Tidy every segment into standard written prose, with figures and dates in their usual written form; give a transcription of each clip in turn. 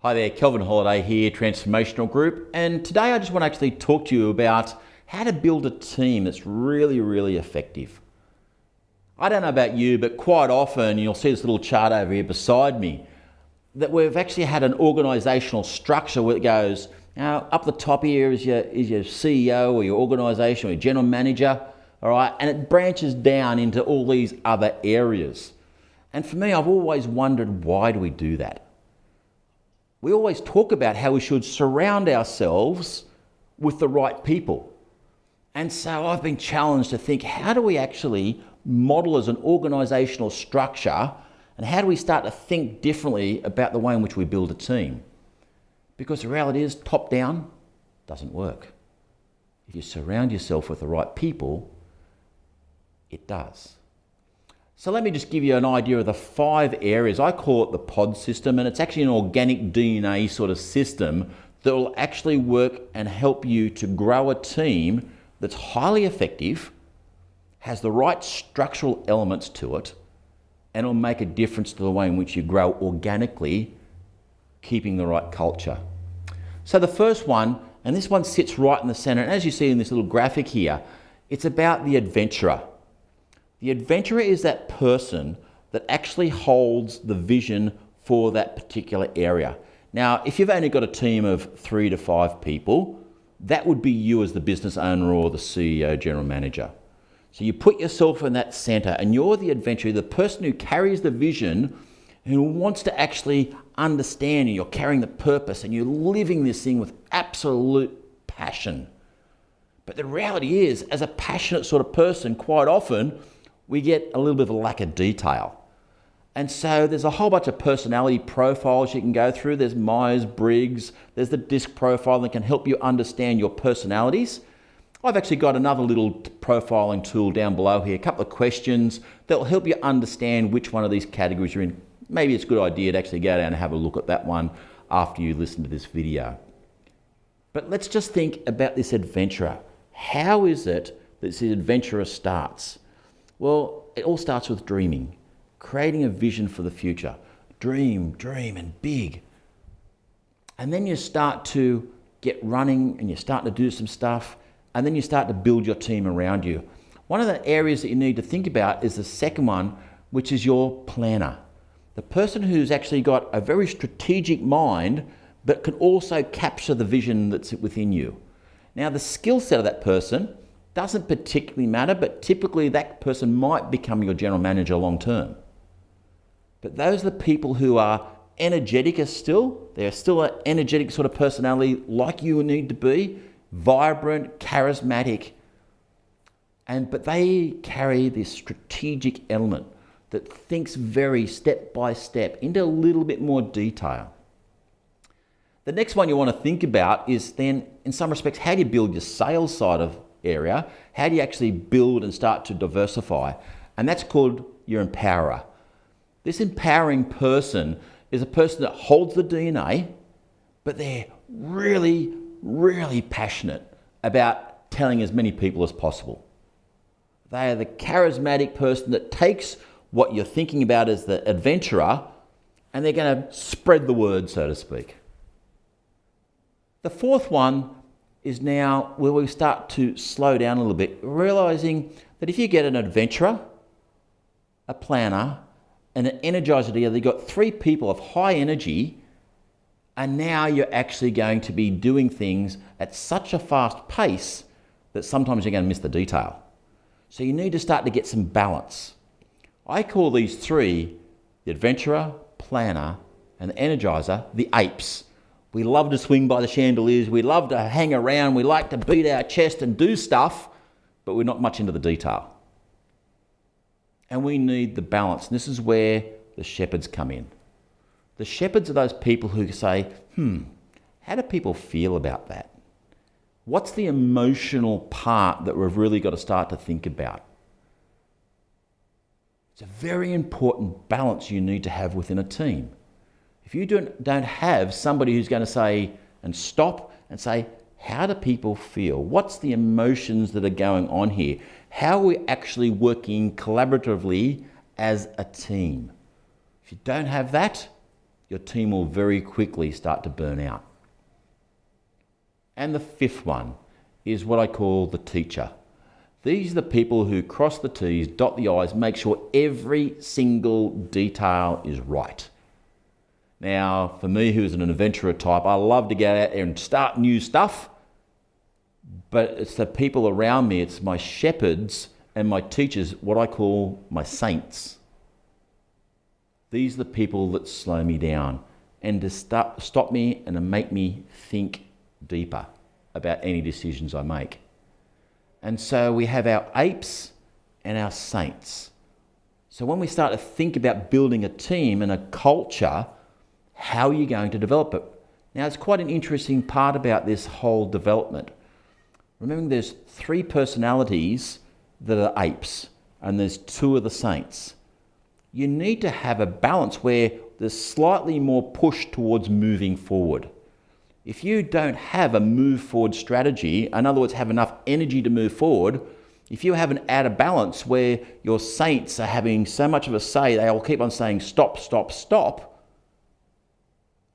Hi there, Kelvin Holiday here, Transformational Group, and today I just want to actually talk to you about how to build a team that's really effective. I don't know about you, but quite often you'll see this little chart over here beside me that we've actually had an organisational structure where it goes, up the top here is your CEO or your organisation or your general manager, all right, and it branches down into all these other areas. And for me, I've always wondered, why do we do that? We always talk about how we should surround ourselves with the right people. And so I've been challenged to think, how do we actually model as an organisational structure, and how do we start to think differently about the way in which we build a team? Because the reality is, top down doesn't work. If you surround yourself with the right people, it does. So let me just give you an idea of the 5 areas. I call it the pod system, and it's actually an organic DNA sort of system that will actually work and help you to grow a team that's highly effective, has the right structural elements to it, and it'll make a difference to the way in which you grow organically, keeping the right culture. So the first one, and this one sits right in the center, and as you see in this little graphic here, it's about the adventurer. The adventurer is that person that actually holds the vision for that particular area. Now, if you've only got a team of 3 to 5 people, that would be you as the business owner or the CEO, general manager. So you put yourself in that center, and you're the adventurer, the person who carries the vision, who wants to actually understand, and you're carrying the purpose, and you're living this thing with absolute passion. But the reality is, as a passionate sort of person, quite often, we get a little bit of a lack of detail. And so there's a whole bunch of personality profiles you can go through. There's Myers-Briggs, there's the DISC profile that can help you understand your personalities. I've actually got another little profiling tool down below here, a couple of questions that will help you understand which one of these categories you're in. Maybe it's a good idea to actually go down and have a look at that one after you listen to this video. But let's just think about this adventurer. How is it that this adventurer starts? Well, it all starts with dreaming, creating a vision for the future. Dream, and big. And then you start to get running and you start to do some stuff, and then you start to build your team around you. One of the areas that you need to think about is the second one, which is your planner. The person who's actually got a very strategic mind, but can also capture the vision that's within you. Now, the skill set of that person doesn't particularly matter, but typically that person might become your general manager long term. But those are the people who are energetic they're still an energetic sort of personality like you need to be, vibrant, charismatic, but they carry this strategic element that thinks very step by step into a little bit more detail. The next one you want to think about is then, in some respects, how do you build your sales side of area? How do you actually build and start to diversify? And that's called your empowerer. This empowering person is a person that holds the DNA, but they're really passionate about telling as many people as possible. They are the charismatic person that takes what you're thinking about as the adventurer, and they're going to spread the word, so to speak. The fourth one is now where we start to slow down a little bit, realizing that if you get an adventurer, a planner, and an energizer together, you've got 3 people of high energy, and now you're actually going to be doing things at such a fast pace that sometimes you're going to miss the detail. So you need to start to get some balance. I call these 3, the adventurer, planner, and the energizer, the apes. We love to swing by the chandeliers, we love to hang around, we like to beat our chest and do stuff, but we're not much into the detail. And we need the balance. And this is where the shepherds come in. The shepherds are those people who say, how do people feel about that? What's the emotional part that we've really got to start to think about? It's a very important balance you need to have within a team. If you don't have somebody who's going to say and stop and say, how do people feel? What's the emotions that are going on here? How are we actually working collaboratively as a team. If you don't have that, your team will very quickly start to burn out. And the fifth one is what I call the teacher. These are the people who cross the T's, dot the I's, make sure every single detail is right. Now, for me, who's an adventurer type, I love to get out there and start new stuff, but it's the people around me, it's my shepherds and my teachers, what I call my saints. These are the people that slow me down and to stop me and to make me think deeper about any decisions I make. And so we have our apes and our saints. So when we start to think about building a team and a culture, how are you going to develop it? Now, it's quite an interesting part about this whole development. Remember, there's 3 personalities that are apes, and there's 2 of the saints. You need to have a balance where there's slightly more push towards moving forward. If you don't have a move forward strategy, in other words, have enough energy to move forward, if you have an out of balance where your saints are having so much of a say, they all keep on saying stop, stop, stop,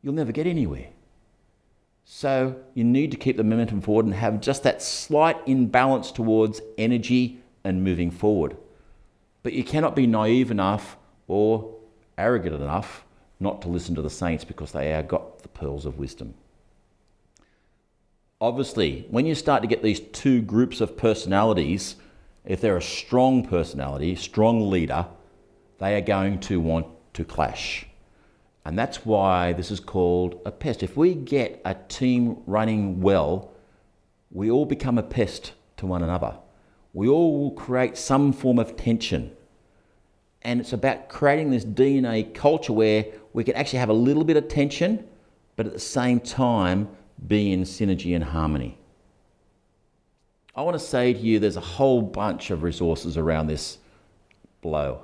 you'll never get anywhere. So you need to keep the momentum forward and have just that slight imbalance towards energy and moving forward. But you cannot be naive enough or arrogant enough not to listen to the saints because they have got the pearls of wisdom. Obviously, when you start to get these 2 groups of personalities, if they're a strong personality, strong leader, they are going to want to clash. And that's why this is called a pest. If we get a team running well, we all become a pest to one another. We all will create some form of tension. And it's about creating this DNA culture where we can actually have a little bit of tension, but at the same time, be in synergy and harmony. I want to say to you, there's a whole bunch of resources around this below.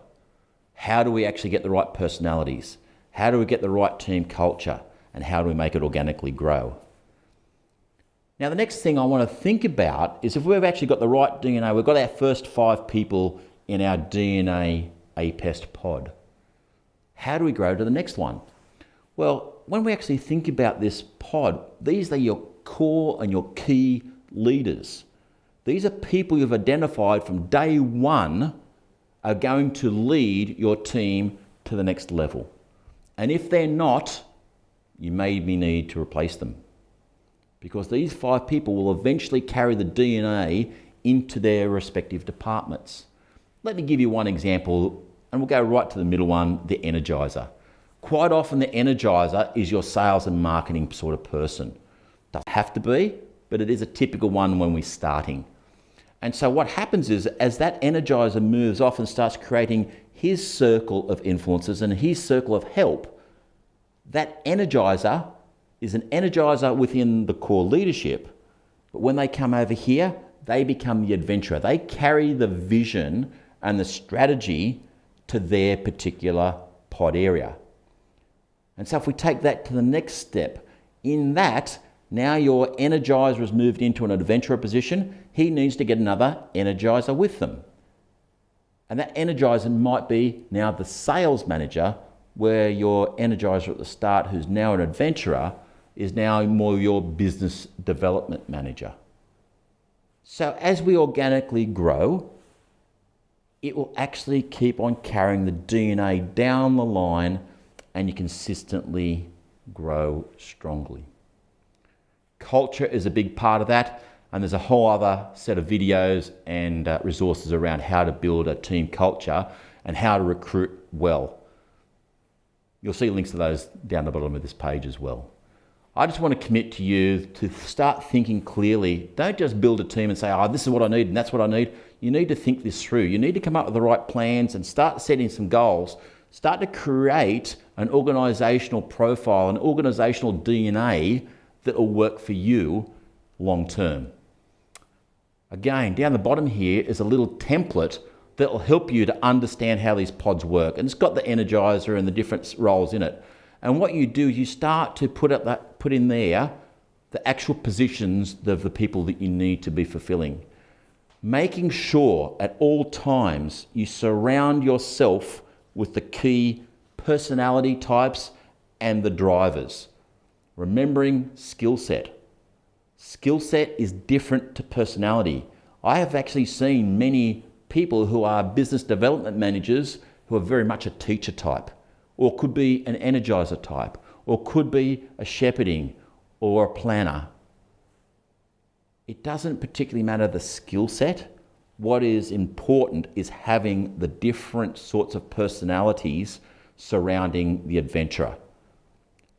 How do we actually get the right personalities? How do we get the right team culture? And how do we make it organically grow? Now, the next thing I want to think about is if we've actually got the right DNA, we've got our first 5 people in our DNA Apest pod. How do we grow to the next one? Well, when we actually think about this pod, these are your core and your key leaders. These are people you've identified from day one are going to lead your team to the next level. And if they're not, you maybe need to replace them. Because these 5 people will eventually carry the DNA into their respective departments. Let me give you one example, and we'll go right to the middle one, the Energizer. Quite often the Energizer is your sales and marketing sort of person. Doesn't have to be, but it is a typical one when we're starting. And so what happens is, as that Energizer moves off and starts creating his circle of influences and his circle of help, that Energizer is an Energizer within the core leadership. But when they come over here, they become the adventurer. They carry the vision and the strategy to their particular pod area. And so if we take that to the next step, in that, now your Energizer has moved into an adventurer position, he needs to get another Energizer with them. And that Energizer might be now the sales manager, where your Energizer at the start, who's now an adventurer, is now more your business development manager. So as we organically grow, it will actually keep on carrying the DNA down the line and you consistently grow strongly. Culture is a big part of that, and there's a whole other set of videos and resources around how to build a team culture and how to recruit well. You'll see links to those down the bottom of this page as well. I just want to commit to you to start thinking clearly. Don't just build a team and say, oh, this is what I need and that's what I need. You need to think this through. You need to come up with the right plans and start setting some goals. Start to create an organizational profile, an organizational DNA that will work for you long term. Again, down the bottom here is a little template that will help you to understand how these pods work. And it's got the Energizer and the different roles in it. And what you do is you start to put in there the actual positions of the people that you need to be fulfilling. Making sure at all times you surround yourself with the key personality types and the drivers. Remembering skill set. Skill set is different to personality. I have actually seen many people who are business development managers who are very much a teacher type, or could be an energizer type, or could be a shepherding or a planner. It doesn't particularly matter the skill set. What is important is having the different sorts of personalities surrounding the adventurer.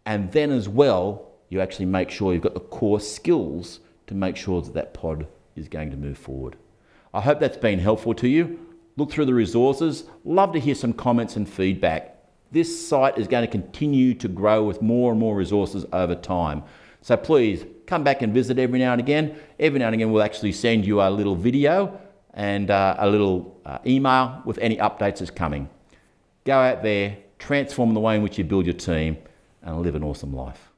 And then as well, you actually make sure you've got the core skills to make sure that that pod is going to move forward. I hope that's been helpful to you. Look through the resources. Love to hear some comments and feedback. This site is going to continue to grow with more and more resources over time. So please come back and visit every now and again. Every now and again, we'll actually send you a little video and a little email with any updates that's coming. Go out there, transform the way in which you build your team, and live an awesome life.